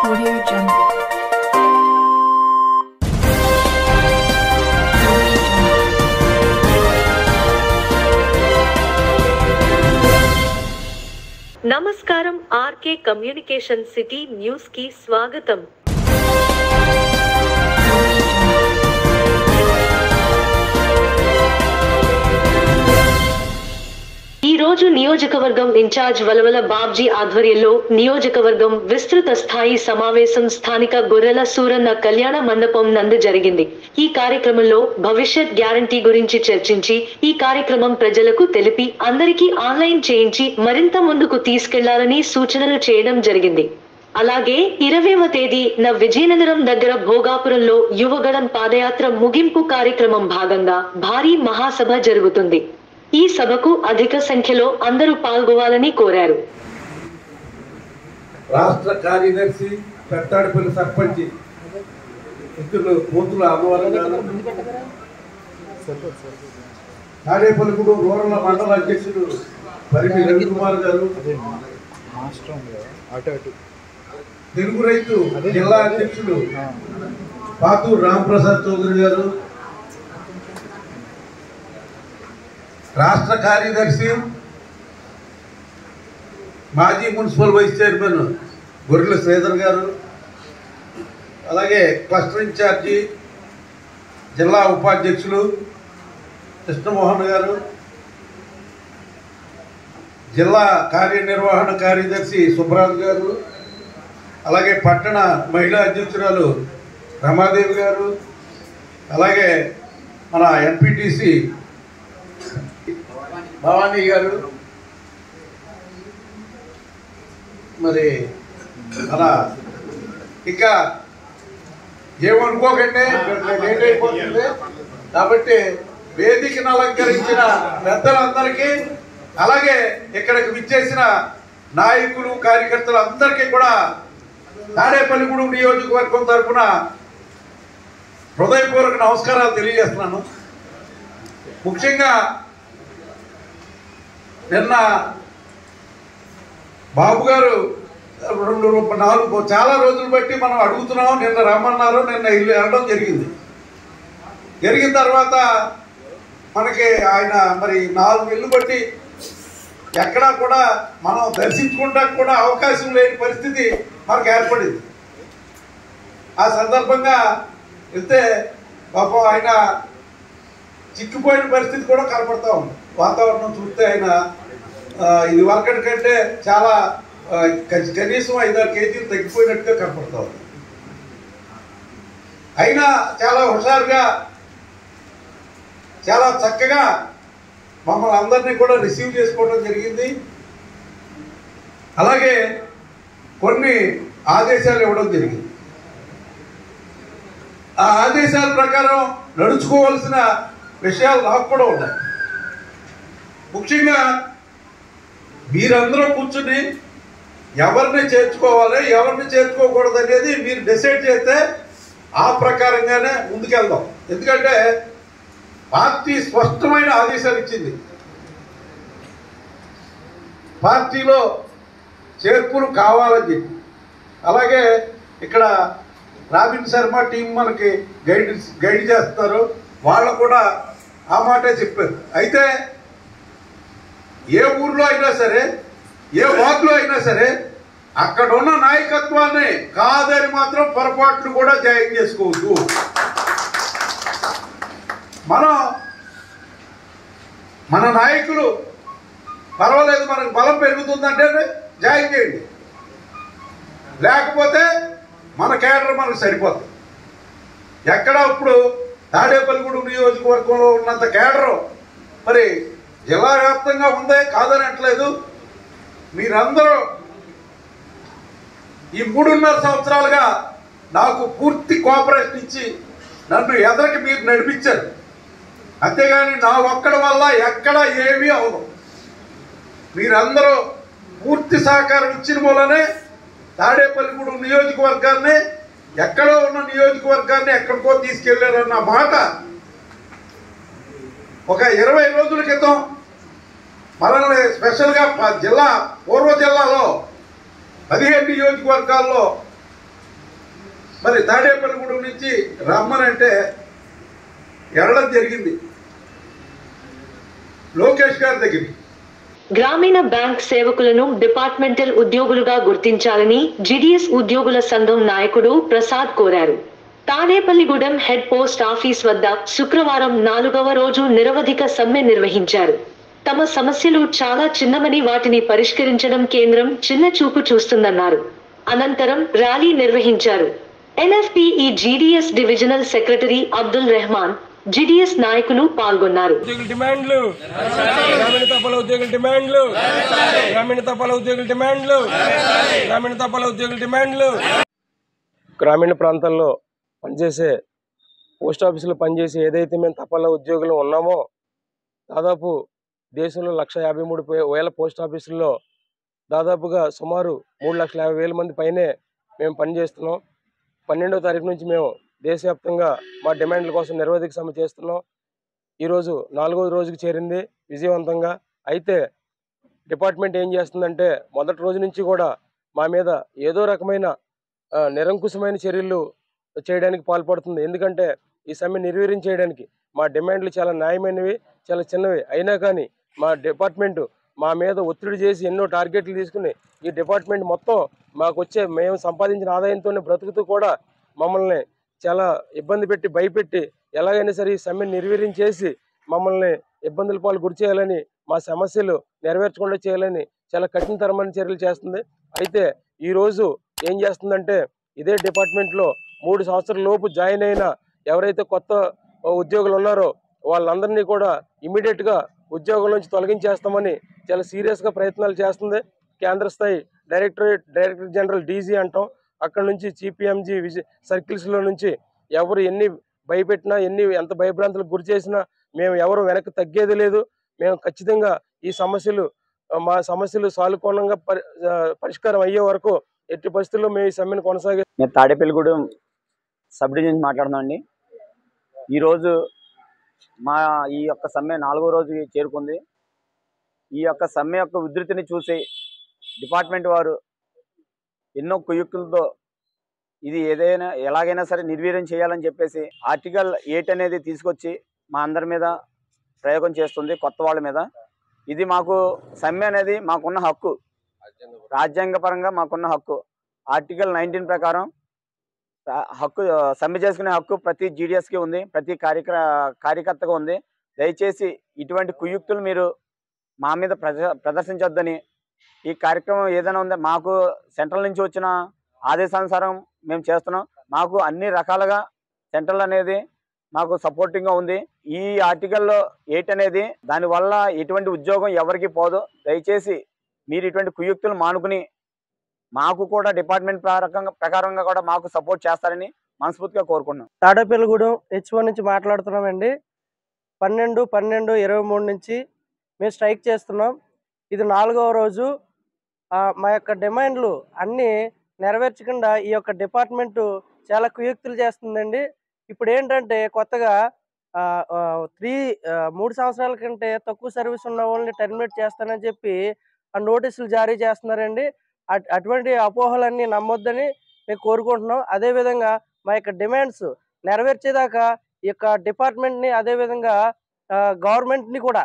Audio Jungle. నమస్కారం RK communication city news కి స్వాగతం. ఈ రోజు నియోజకవర్గం ఇన్ఛార్జ్ వలవల బాబ్జీ ఆధ్వర్యంలో నియోజకవర్గం విస్తృత స్థాయి సమావేశం స్థానిక గొర్రెల సూరన్న కళ్యాణ మండపం నందు జరిగింది. ఈ కార్యక్రమంలో భవిష్యత్ గ్యారంటీ గురించి చర్చించి ఈ కార్యక్రమం ప్రజలకు తెలిపి అందరికీ ఆన్లైన్ చేయించి మరింత ముందుకు తీసుకెళ్లాలని సూచనలు చేయడం జరిగింది. అలాగే 20వ తేదీన విజయనగరం దగ్గర భోగాపురంలో యువగళం పాదయాత్ర ముగింపు కార్యక్రమం భాగంగా భారీ మహాసభ జరుగుతుంది. ఈ సభకు అధిక సంఖ్యలో అందరూ పాల్గొవాలని కోరారు. రాష్ట్ర కార్యదర్శి పెత్తాడిపల్లి సర్పంచ్ మిత్రులు పోతుల అమ్మవారు గారు, తాడేపల్లిగూడు రూరల్ మండల అధ్యక్షుడు పరిమి రవికుమార్ గారు, తెలుగు రైతు జిల్లా అధ్యక్షుడు పాతూరు రాంప్రసాద్ చౌదరి గారు, రాష్ట్ర కార్యదర్శి మాజీ మున్సిపల్ వైస్ చైర్మన్ గొర్రెల శ్రీధర్ గారు, అలాగే క్లస్టర్ ఇన్ఛార్జి జిల్లా ఉపాధ్యక్షులు కృష్ణమోహన్ గారు, జిల్లా కార్యనిర్వహణ కార్యదర్శి సుబ్రాజ్ గారు, అలాగే పట్టణ మహిళా అధ్యక్షురాలు రమాదేవి గారు, అలాగే మన ఎంపీటీసీ భవానీ గారు, మరి మన ఇంకా ఏమనుకోకండి లేట్ అయిపోతుంది కాబట్టి వేదికను అలంకరించిన పెద్దలందరికీ, అలాగే ఇక్కడికి విచ్చేసిన నాయకులు కార్యకర్తలు అందరికీ కూడా తాడేపల్లిగూడెం నియోజకవర్గం తరఫున హృదయపూర్వక నమస్కారాలు తెలియజేస్తున్నాను. ముఖ్యంగా నిన్న బాబు గారు 2-4 చాలా రోజులు బట్టి మనం అడుగుతున్నాం, నిన్న రమ్మన్నారు, నిన్న ఇల్లు వెళ్ళడం జరిగిన తర్వాత మనకి ఆయన మరి 4 ఇల్లు బట్టి ఎక్కడా కూడా మనం దర్శించుకుంటా కూడా అవకాశం లేని పరిస్థితి మనకు ఏర్పడింది. ఆ సందర్భంగా వెళ్తే పాపం ఆయన చిక్కిపోయిన పరిస్థితి కూడా కనపడతా ఉంది. వాతావరణం చూస్తే ఆయన ఇది వరకటి కంటే చాలా కనీసం 5-6 కేజీలు తగ్గిపోయినట్టుగా కనపడతా ఉంది. అయినా చాలా హుషారుగా చాలా చక్కగా మమ్మల్ని అందరినీ కూడా రిసీవ్ చేసుకోవడం జరిగింది. అలాగే కొన్ని ఆదేశాలు ఇవ్వడం జరిగింది. ఆ ఆదేశాల ప్రకారం నడుచుకోవాల్సిన విషయాలు నాకు కూడా ఉన్నాయి. ముఖ్యంగా మీరందరూ కూర్చుని ఎవరిని చేర్చుకోవాలి ఎవరిని చేర్చుకోకూడదు అనేది మీరు డిసైడ్ చేస్తే ఆ ప్రకారంగానే ముందుకెళ్దాం. ఎందుకంటే పార్టీ స్పష్టమైన ఆదేశాలు ఇచ్చింది. పార్టీలో చేర్పులు కావాలని చెప్పి, అలాగే ఇక్కడ రాబిన్ శర్మ టీం మనకి గైడ్ చేస్తున్నారు, వాళ్ళు కూడా ఆ మాటే చెప్పారు. అయితే ఏ ఊర్లో అయినా సరే ఏ వార్డులో అయినా సరే అక్కడ ఉన్న నాయకత్వాన్ని కాదని మాత్రం పొరపాట్లు కూడా జాయిన్ చేసుకోవద్దు. మన నాయకులు పర్వాలేదు, మనకు బలం పెరుగుతుందంటే జాయిన్ చేయండి, లేకపోతే మన కేడర్ మనకు సరిపోతుంది. ఎక్కడ ఇప్పుడు తాడేపల్లిగూడెం నియోజకవర్గంలో ఉన్నంత కేడరు మరి జిల్లా వ్యాప్తంగా ఉందే కాదని అంటలేదు. మీరందరూ ఈ 3.5 సంవత్సరాలుగా నాకు పూర్తి కోఆపరేషన్ ఇచ్చి నన్ను ఎదరికి మీరు నడిపించారు. అంతేగాని నా ఒక్కడి వల్ల ఎక్కడ ఏమీ అవదు. మీరందరూ పూర్తి సహకారం ఇచ్చిన మూలనే తాడేపల్లిగూడెం నియోజకవర్గాన్ని, ఎక్కడో ఉన్న నియోజకవర్గాన్ని ఎక్కడికో తీసుకెళ్లారన్న మాట ఒక 20 రోజుల క్రితం మనల్ని స్పెషల్గా జిల్లా పూర్వ జిల్లాలో 15 నియోజకవర్గాల్లో మరి తాడేపల్లిగూడెం నుంచి రమ్మనంటే వెళ్ళడం జరిగింది లోకేష్ గారి దగ్గరికి. గ్రామీణ బ్యాంక్ సేవకులను డిపార్ట్మెంటల్ ఉద్యోగులుగా గుర్తించాలని జీడీఎస్ ఉద్యోగుల సంఘం నాయకుడు ప్రసాద్ కోరారు. తాడేపల్లిగూడెం హెడ్ పోస్ట్ ఆఫీస్ వద్ద శుక్రవారం 4వ రోజు నిరవధిక సమ్మె నిర్వహించారు. తమ సమస్యలు చాలా చిన్నమని వాటిని పరిష్కరించడం కేంద్రం చిన్న చూపు చూస్తుందన్నారు. అనంతరం ర్యాలీ నిర్వహించారు. NFPE GDS divisional secretary Abdul Rahman, GDS నాయకులు పాల్గొన్నారు. గ్రామీణ ప్రాంతాల్లో పనిచేసే పోస్ట్ ఆఫీసులో పనిచేసి ఏదైతే మేము తపాలా ఉద్యోగులు ఉన్నామో దాదాపు దేశంలో 1,53,000 పోస్ట్ ఆఫీసుల్లో దాదాపుగా సుమారు 3,50,000 మంది పైనే మేము పనిచేస్తున్నాం. 12వ తారీఖు నుంచి మేము దేశవ్యాప్తంగా మా డిమాండ్ల కోసం నిరవధిక సమ్మె చేస్తున్నాం. ఈరోజు 4వ రోజుకి చేరింది విజయవంతంగా. అయితే డిపార్ట్మెంట్ ఏం చేస్తుందంటే మొదటి రోజు నుంచి కూడా మా మీద ఏదో రకమైన నిరంకుశమైన చర్యలు చేయడానికి పాల్పడుతుంది. ఎందుకంటే ఈ సమ్మె నిర్వీర్యం చేయడానికి మా డిమాండ్లు చాలా న్యాయమైనవి, చాలా చిన్నవి అయినా కానీ మా డిపార్ట్మెంటు మా మీద ఒత్తిడి చేసి ఎన్నో టార్గెట్లు తీసుకుని ఈ డిపార్ట్మెంట్ మొత్తం మాకు వచ్చే మేము సంపాదించిన ఆదాయంతోనే బ్రతుకుతూ కూడా మమ్మల్ని చాలా ఇబ్బంది పెట్టి భయపెట్టి ఎలాగైనా సరే ఈ సమ్మె నిర్వీర్యం చేసి మమ్మల్ని ఇబ్బందుల పాలు గురి చేయాలని, మా సమస్యలు నెరవేర్చకుండా చేయాలని చాలా కఠినతరమైన చర్యలు చేస్తుంది. అయితే ఈరోజు ఏం చేస్తుందంటే ఇదే డిపార్ట్మెంట్లో 3 సంవత్సరాల లోపు జాయిన్ అయిన ఎవరైతే కొత్త ఉద్యోగులు ఉన్నారో వాళ్ళందరినీ కూడా ఇమీడియట్గా ఉద్యోగం నుంచి తొలగించేస్తామని చాలా సీరియస్గా ప్రయత్నాలు చేస్తుంది. కేంద్ర స్థాయి డైరెక్టర్ జనరల్ డీజీ అంటాం, అక్కడ నుంచి సిపిఎంజీ సర్కిల్స్లో నుంచి ఎవరు ఎన్ని భయపెట్టినా ఎంత భయభ్రాంతులకు గురి చేసినా మేము ఎవరు వెనక్కి తగ్గేది లేదు. మేము ఖచ్చితంగా ఈ మా సమస్యలు సానుకూలంగా పరిష్కారం అయ్యే వరకు ఎట్టి పరిస్థితుల్లో మేము ఈ సమ్మెను కొనసాగిస్తాం. నేను తాడేపల్లిగూడెం సబ్ డివిజన్ మాట్లాడుతున్నాండి. ఈరోజు మా ఈ యొక్క సమ్మె 4వ రోజుకి చేరుకుంది. ఈ యొక్క సమ్మె యొక్క ఉధృతిని చూసి డిపార్ట్మెంట్ వారు ఎన్నో కుయుక్తులతో ఇది ఎలాగైనా సరే నిర్వీర్యం చేయాలని చెప్పేసి ఆర్టికల్ 8 అనేది తీసుకొచ్చి మా అందరి మీద ప్రయోగం చేస్తుంది, కొత్త వాళ్ళ మీద. ఇది మాకు సమ్మె అనేది మాకున్న హక్కు, రాజ్యాంగపరంగా మాకున్న హక్కు. ఆర్టికల్ 19 ప్రకారం హక్కు సమ్మె చేసుకునే హక్కు ప్రతి జీడీఎస్కి ఉంది, ప్రతి కార్యకర్తగా ఉంది. దయచేసి ఇటువంటి కుయుక్తులు మీరు మా మీద ప్రదర్శించొద్దని, ఈ కార్యక్రమం ఏదైనా ఉందో మాకు సెంట్రల్ నుంచి వచ్చిన ఆదేశానుసారం మేము చేస్తున్నాం. మాకు అన్ని రకాలుగా సెంట్రల్ అనేది మాకు సపోర్టింగ్గా ఉంది. ఈ ఆర్టికల్లో 8 అనేది దానివల్ల ఎటువంటి ఉద్యోగం ఎవరికి పోదు. దయచేసి మీరు ఇటువంటి కుయుక్తులు మానుకుని మాకు కూడా డిపార్ట్మెంట్ ప్రకారంగా కూడా మాకు సపోర్ట్ చేస్తారని మనస్ఫూర్తిగా కోరుకుంటున్నాం. తాడేపల్లిగూడెం H1 నుంచి మాట్లాడుతున్నామండి. 12/12/23 నుంచి మేము స్ట్రైక్ చేస్తున్నాం. ఇది 4వ రోజు. మా యొక్క డిమాండ్లు అన్నీ నెరవేర్చకుండా ఈ యొక్క డిపార్ట్మెంటు చాలా కుయుక్తులు చేస్తుందండి. ఇప్పుడు ఏంటంటే కొత్తగా 3 సంవత్సరాల కంటే తక్కువ సర్వీస్ ఉన్న వాళ్ళని టర్మినేట్ చేస్తానని చెప్పి నోటీసులు జారీ చేస్తున్నారండి. అటువంటి అపోహలన్నీ నమ్మొద్దని మేము కోరుకుంటున్నాం. అదేవిధంగా మా యొక్క డిమాండ్స్ నెరవేర్చేదాకా ఈ యొక్క డిపార్ట్మెంట్ని అదేవిధంగా గవర్నమెంట్ని కూడా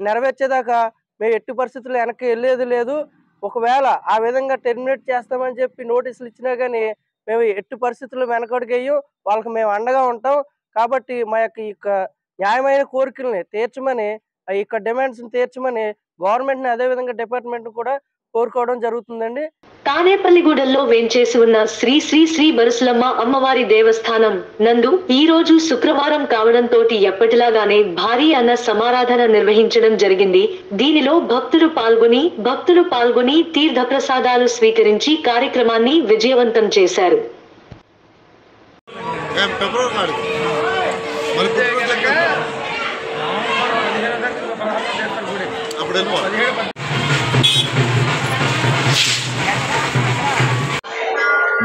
నెరవేర్చేదాకా మేము ఎట్టి పరిస్థితుల్లో వెనక్కి వెళ్ళేది లేదు. ఒకవేళ ఆ విధంగా టెర్మినేట్ చేస్తామని చెప్పి నోటీసులు ఇచ్చినా కానీ మేము ఎట్టి పరిస్థితుల్లో వెనకడుగేయం, వాళ్ళకి మేము అండగా ఉంటాం. కాబట్టి మా యొక్క న్యాయమైన కోరికల్ని తీర్చమని, ఈ యొక్క డిమాండ్స్ని తీర్చమని గవర్నమెంట్ని అదేవిధంగా డిపార్ట్మెంట్ని కూడా కోరుకోవడం జరుగుతుందండి. తాడేపల్లిగూడెంలో వేంచేసి ఉన్న శ్రీ శ్రీ శ్రీ బరుసులమ్మ అమ్మవారి దేవస్థానం నందు ఈ రోజు శుక్రవారం కావడంతో ఎప్పటిలాగానే భారీ అన్న సమారాధన నిర్వహించడం జరిగింది. దీనిలో భక్తులు పాల్గొని తీర్థప్రసాదాలు స్వీకరించి కార్యక్రమాన్ని విజయవంతం చేశారు.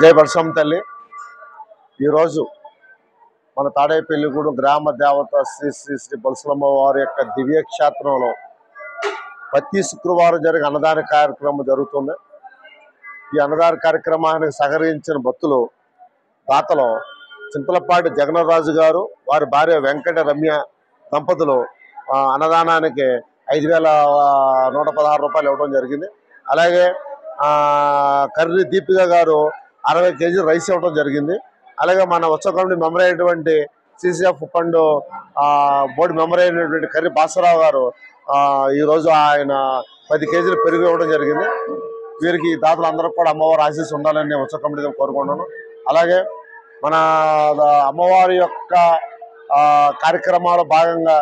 జై బరుసమ్మ తల్లి. ఈరోజు మన తాడేపల్లిగూడెం గ్రామ దేవత శ్రీ శ్రీ శ్రీ బరుసలమ్మ వారి యొక్క దివ్యక్షేత్రంలో ప్రతి శుక్రవారం జరిగే అన్నదాన కార్యక్రమం జరుగుతుంది. ఈ అన్నదాన కార్యక్రమానికి సహకరించిన భక్తులు దాతలు చింతలపాటి జగన్నాథరాజు గారు, వారి భార్య వెంకట రమ్య దంపతులు అన్నదానానికి 5,116 రూపాయలు ఇవ్వడం జరిగింది. అలాగే కర్రీ దీపిక గారు 60 కేజీలు రైస్ ఇవ్వడం జరిగింది. అలాగే మన ఉత్సవ కమిటీ మెంబర్ అయినటువంటి సిసిఎఫ్ ఫండ్ బోర్డు మెంబర్ అయినటువంటి కర్రీ భాస్కరరావు గారు ఈరోజు ఆయన 10 కేజీలు పెరుగు ఇవ్వడం జరిగింది. వీరికి దాతలందరూ కూడా అమ్మవారి ఆశీస్సు ఉండాలని నేను ఉత్సవ కమిటీ కోరుకుంటున్నాను. అలాగే మన అమ్మవారి యొక్క కార్యక్రమాల భాగంగా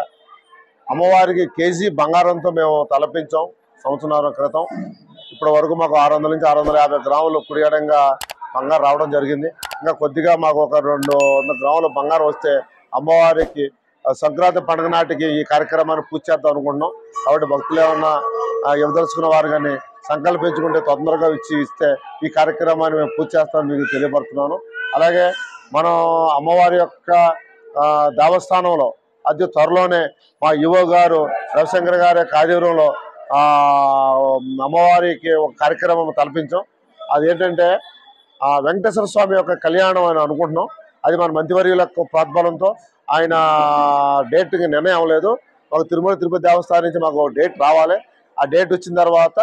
అమ్మవారికి కేజీ బంగారంతో మేము తలపించాం సంవత్సరాల క్రితం. ఇప్పటి వరకు మాకు 600 నుంచి 650 గ్రాములు కుడియడంగా బంగారం రావడం జరిగింది. ఇంకా కొద్దిగా మాకు ఒక 200 గ్రాములు బంగారం వస్తే అమ్మవారికి సంక్రాంతి పండుగ నాటికి ఈ కార్యక్రమాన్ని పూర్తి చేద్దాం అనుకుంటున్నాం. కాబట్టి భక్తులు ఏమన్నా ఇవ్వదలుచుకున్న వారు కానీ సంకల్పించుకుంటే తొందరగా ఇస్తే ఈ కార్యక్రమాన్ని మేము పూర్తి చేస్తామని మీకు తెలియపడుతున్నాను. అలాగే మనం అమ్మవారి యొక్క దేవస్థానంలో అతి త్వరలోనే మా యువ గారు రవిశంకర్ గారి ఆధ్వర్యంలో అమ్మవారికి ఒక కార్యక్రమం తలపించాం. అదేంటంటే వెంకటేశ్వర స్వామి యొక్క కళ్యాణం అని అనుకుంటున్నాం. అది మన మంత్రివర్యుల ప్రోద్బలంతో ఆయన డేట్కి నిర్ణయం అవ్వలేదు. మాకు తిరుపతి దేవస్థానం నుంచి మాకు డేట్ రావాలి. ఆ డేట్ వచ్చిన తర్వాత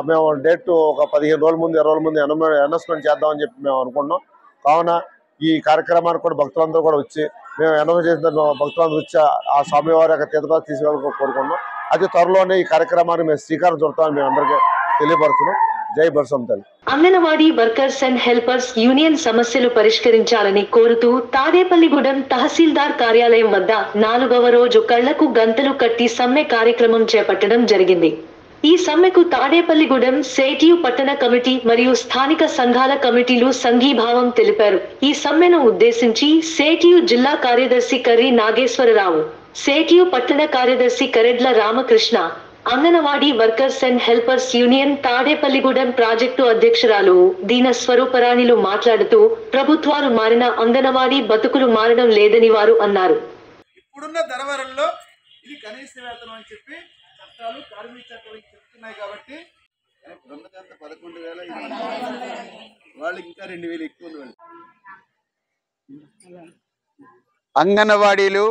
మేము డేట్ ఒక 15 రోజుల ముందు 20 రోజుల ముందు అనౌన్స్మెంట్ చేద్దామని చెప్పి మేము అనుకుంటున్నాం. కావున ఈ కార్యక్రమానికి కూడా భక్తులందరూ కూడా వచ్చి మేము అనౌన్స్ చేసిన భక్తులందరూ వచ్చి ఆ స్వామివారి యొక్క తీర్థాలు తీసుకెళ్ళి కోరుకుంటున్నాం. అతి త్వరలోనే ఈ కార్యక్రమాన్ని మేము శ్రీకారం చుడతామని మేము అందరికీ తెలియపరుస్తున్నాం. జై బర్సం తల్లి. Anganwadi workers and helpers union సమస్యలు పరిష్కరించాలని కోరుతూ తాడేపల్లిగూడెం తహసీల్దార్ కార్యాలయం వద్ద 4వ రోజు కళ్లకు గంతలు కట్టి సమ్మె కార్యక్రమం చేపట్టడం జరిగింది. ఈ సమ్మెకు తాడేపల్లిగూడెం సేటియు పట్టణ కమిటీ మరియు స్థానిక సంఘాల కమిటీలు సంఘీభావం తెలిపారు. ఈ సమ్మెను ఉద్దేశించి సేటియు జిల్లా కార్యదర్శి కర్రి నాగేశ్వరరావు, సేటియు పట్టణ కార్యదర్శి Karedla Ramakrishna, anganwadi workers and helpers union Tadepalligudem project అధ్యక్షురాలు దీన స్వరూపరాణిలు మాట్లాడుతూ ప్రభుత్వాలు మారిన అంగన్వాడీ బతుకులు మారడం లేదని వారు అన్నారు. ఇప్పుడున్న ధరవరంలో ఇది కనీస వేతనం అని చెప్పి చట్టాలు కార్మిక చట్టాలు చెప్తున్నాయి. కాబట్టి రెండుకంత 11,000 వాళ్ళు ఇంకా 2,000 ఎక్కువ ఉంది. అంగన్వాడీలు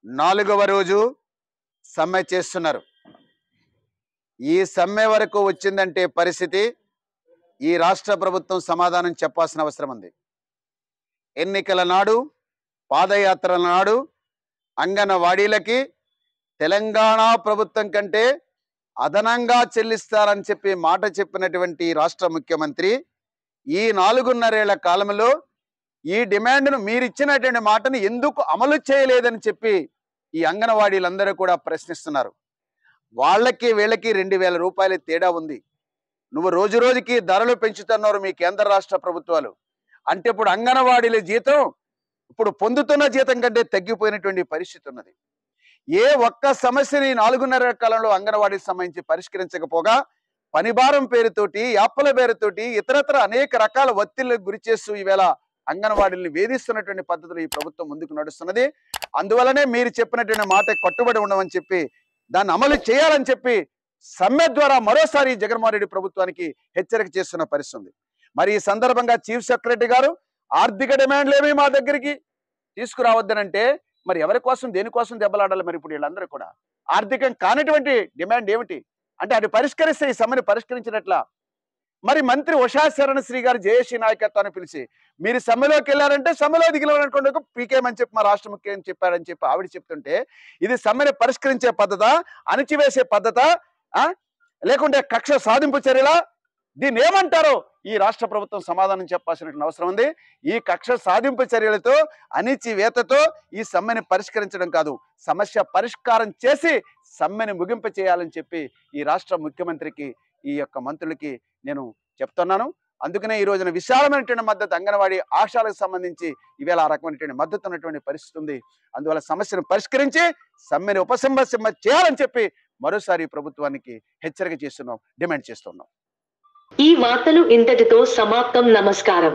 4వ రోజు సమ్మె చేస్తున్నారు. ఈ సమ్మె వరకు వచ్చిందంటే పరిస్థితి ఈ రాష్ట్ర ప్రభుత్వం సమాధానం చెప్పాల్సిన అవసరం ఉంది. ఎన్నికల నాడు, పాదయాత్రల నాడు అంగన్వాడీలకి తెలంగాణ ప్రభుత్వం కంటే అదనంగా చెల్లిస్తారని చెప్పి మాట చెప్పినటువంటి రాష్ట్ర ముఖ్యమంత్రి ఈ 4.5 ఏళ్ల కాలంలో ఈ డిమాండ్ను మీరిచ్చినటువంటి మాటను ఎందుకు అమలు చేయలేదని చెప్పి ఈ అంగన్వాడీలందరూ కూడా ప్రశ్నిస్తున్నారు. వాళ్ళకి వీళ్ళకి 2,000 రూపాయల తేడా ఉంది. నువ్వు రోజు రోజుకి ధరలు పెంచుతున్నారు మీ కేంద్ర రాష్ట్ర ప్రభుత్వాలు. అంటే ఇప్పుడు అంగన్వాడీల జీతం ఇప్పుడు పొందుతున్న జీతం కంటే తగ్గిపోయినటువంటి పరిస్థితి ఉన్నది. ఏ ఒక్క సమస్యని 4.5 ఏళ్ల కాలంలో అంగన్వాడీకి సంబంధించి పరిష్కరించకపోగా పనిభారం పేరుతోటి, యాప్పల పేరుతోటి ఇతరత్ర అనేక రకాల ఒత్తిళ్లకు గురి చేస్తూ ఈవేళ అంగన్వాడీని వేధిస్తున్నటువంటి పద్ధతులు ఈ ప్రభుత్వం ముందుకు నడుస్తున్నది. అందువల్లనే మీరు చెప్పినటువంటి మాట కట్టుబడి ఉండమని చెప్పి దాన్ని అమలు చేయాలని చెప్పి సమ్మె ద్వారా మరోసారి జగన్మోహన్ రెడ్డి ప్రభుత్వానికి హెచ్చరిక చేస్తున్న పరిస్థితి. మరి ఈ సందర్భంగా చీఫ్ సెక్రటరీ గారు ఆర్థిక డిమాండ్లు ఏమీ మా దగ్గరికి తీసుకురావద్దనంటే మరి ఎవరి కోసం దేనికోసం దెబ్బలాడాలి? మరి ఇప్పుడు వీళ్ళందరూ కూడా ఆర్థికం కానిటువంటి డిమాండ్ ఏమిటి అంటే అది పరిష్కరిస్తే ఈ సమ్మెను పరిష్కరించినట్ల. మరి మంత్రి ఉషా శరణశ్రీ గారు జేఏసీ నాయకత్వాన్ని పిలిచి మీరు సమ్మెలోకి వెళ్ళారంటే సమ్మెలో దిగిలనుకోండి పీకేమని చెప్పి మా రాష్ట్ర ముఖ్యమంత్రి చెప్పారని చెప్పి ఆవిడ చెప్తుంటే ఇది సమ్మెను పరిష్కరించే పద్ధత, అణిచివేసే పద్ధత, లేకుంటే కక్ష సాధింపు చర్యలా? దీన్ని ఏమంటారో ఈ రాష్ట్ర ప్రభుత్వం సమాధానం చెప్పాల్సిన అవసరం ఉంది. ఈ కక్ష సాధింపు చర్యలతో, అణిచివేతతో ఈ సమ్మెని పరిష్కరించడం కాదు, సమస్య పరిష్కారం చేసి సమ్మెని ముగింపు చేయాలని చెప్పి ఈ రాష్ట్ర ముఖ్యమంత్రికి, ఈ యొక్క మంత్రులకి నేను చెప్తున్నాను. అందుకనే ఈ రోజున విశాలమైనటువంటి మద్దతు అంగన్వాడీ ఆశాలకు సంబంధించి ఈవేళ ఆ రకమైనటువంటి మద్దతు ఉన్నటువంటి పరిస్థితి ఉంది. అందువల్ల సమస్యను పరిష్కరించి సమ్మెని ఉపసంహరించ చేయాలని చెప్పి మరోసారి ప్రభుత్వానికి హెచ్చరిక చేస్తున్నాం, డిమాండ్ చేస్తున్నాం. ఈ వార్తలు ఇంతటితో సమాప్తం. నమస్కారం.